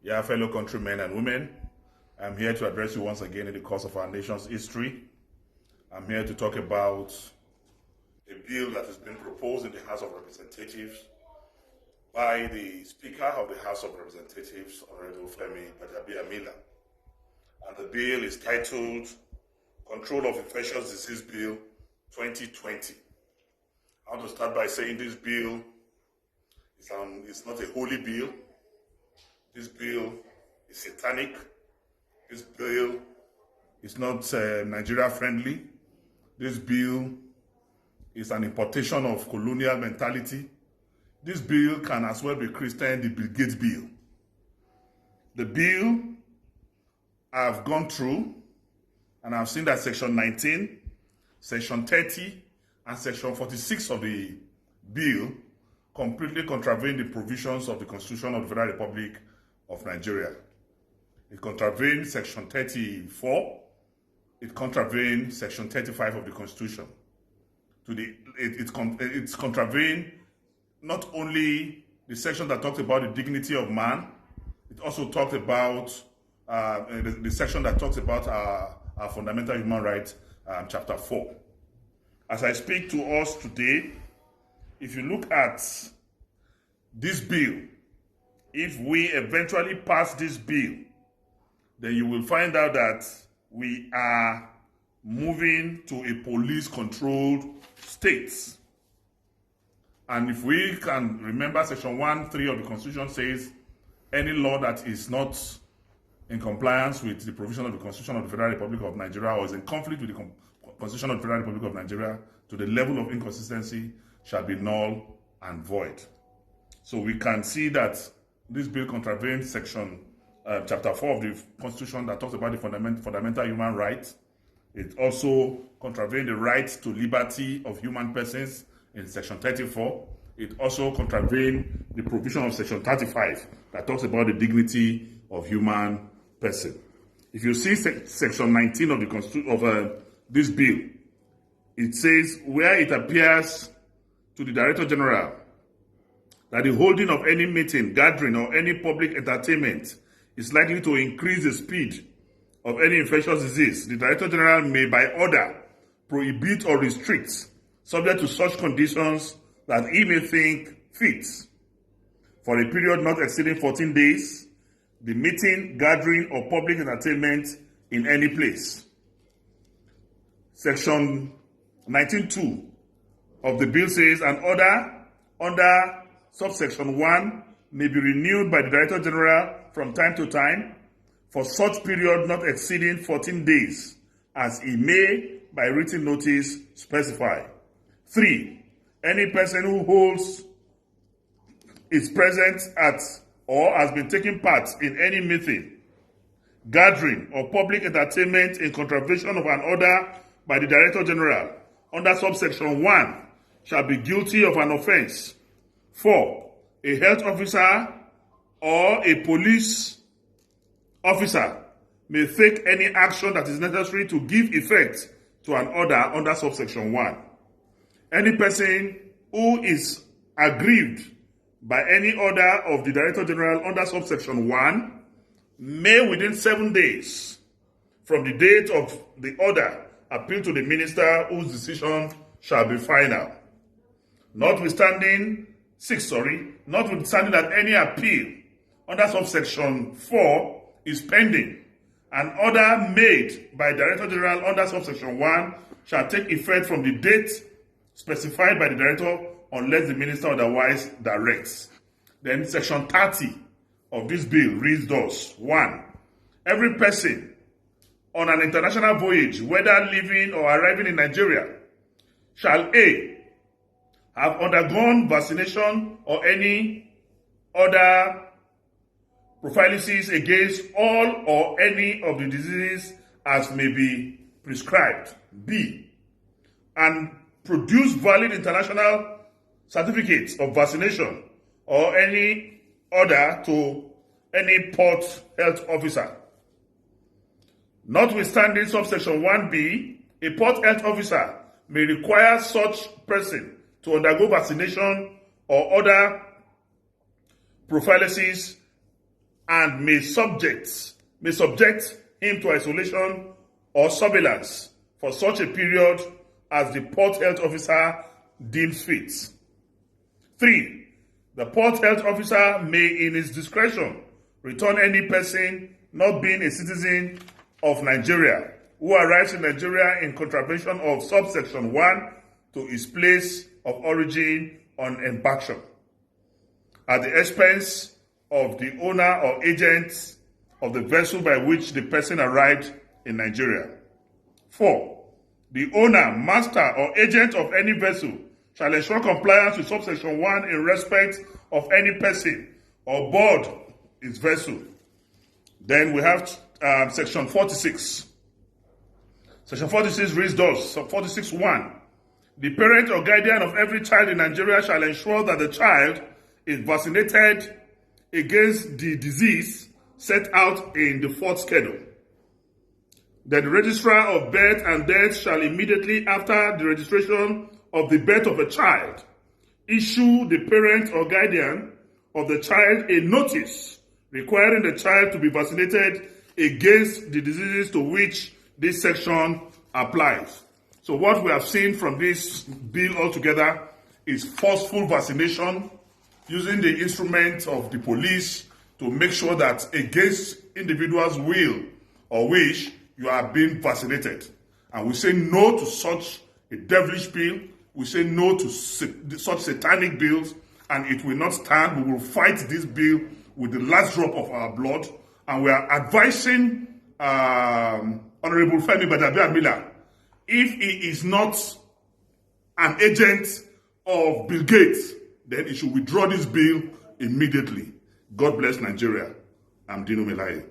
Yeah, fellow countrymen and women, I'm here to address you once again in the course of our nation's history. I'm here to talk about a bill that has been proposed in the House of Representatives by the Speaker of the House of Representatives, Honorable Femi Gbajabiamila. And the bill is titled Control of Infectious Disease Bill 2020. I want to start by saying this bill is not a holy bill. This bill is satanic. This bill is not Nigeria friendly. This bill is an importation of colonial mentality. This bill can as well be christened the Bill Gates bill. The bill I've gone through and I've seen that Section 19, Section 30, and Section 46 of the bill completely contravene the provisions of the Constitution of the Federal Republic of Nigeria. It contravenes Section 34. It contravenes Section 35 of the Constitution. It's contravened not only the section that talks about the dignity of man, it also talks about the section that talks about our fundamental human rights, chapter 4. As I speak to us today, if you look at this bill, if we eventually pass this bill, then you will find out that we are moving to a police-controlled state. And if we can remember, Section 1(3) of the Constitution says any law that is not in compliance with the provision of the Constitution of the Federal Republic of Nigeria or is in conflict with the Constitution of the Federal Republic of Nigeria to the level of inconsistency shall be null and void. So we can see that this bill contravenes Section Chapter 4 of the Constitution that talks about the fundamental human rights. It also contravenes the right to liberty of human persons in Section 34. It also contravenes the provision of Section 35 that talks about the dignity of human person. If you see Section 19 of the Constitution of this bill, it says where it appears to the Director General that the holding of any meeting, gathering, or any public entertainment is likely to increase the speed of any infectious disease, the Director General may, by order, prohibit or restrict, subject to such conditions that he may think fit, for a period not exceeding 14 days, the meeting, gathering, or public entertainment in any place. Section 19(2) of the bill says an order under subsection 1 may be renewed by the Director General from time to time for such period not exceeding 14 days, as he may, by written notice, specify. 3. Any person who holds is present at or has been taking part in any meeting, gathering, or public entertainment in contravention of an order by the Director General under subsection 1 shall be guilty of an offense. 4. A health officer or a police officer may take any action that is necessary to give effect to an order under subsection 1. Any person who is aggrieved by any order of the Director General under subsection 1 may, within 7 days from the date of the order, appeal to the minister whose decision shall be final. Notwithstanding that any appeal under subsection 4 is pending, an order made by Director General under subsection 1 shall take effect from the date specified by the Director unless the Minister otherwise directs. Then Section 30 of this bill reads thus. 1. Every person on an international voyage, whether leaving or arriving in Nigeria, shall A. have undergone vaccination or any other prophylaxis against all or any of the diseases as may be prescribed. B. And produce valid international certificates of vaccination or any order to any port health officer. Notwithstanding subsection 1B, a port health officer may require such person to undergo vaccination or other prophylaxis and may subject him to isolation or surveillance for such a period as the port health officer deems fit. 3. The port health officer may, in his discretion, return any person not being a citizen of Nigeria who arrives in Nigeria in contravention of subsection 1 to his place of origin on embarkation, at the expense of the owner or agent of the vessel by which the person arrived in Nigeria. 4. The owner, master, or agent of any vessel shall ensure compliance with subsection 1 in respect of any person or board his vessel. Then we have section 46. Section 46 reads thus, 46.1. The parent or guardian of every child in Nigeria shall ensure that the child is vaccinated against the disease set out in the fourth schedule. That the registrar of birth and death shall immediately after the registration of the birth of a child issue the parent or guardian of the child a notice requiring the child to be vaccinated against the diseases to which this section applies. So what we have seen from this bill altogether is forceful vaccination using the instruments of the police to make sure that against individuals' will or wish, you are being vaccinated. And we say no to such a devilish bill. We say no to such satanic bills, and it will not stand. We will fight this bill with the last drop of our blood. And we are advising Honorable Femi Gbajabiamila, if he is not an agent of Bill Gates, then he should withdraw this bill immediately. God bless Nigeria. I'm Dino Melaye.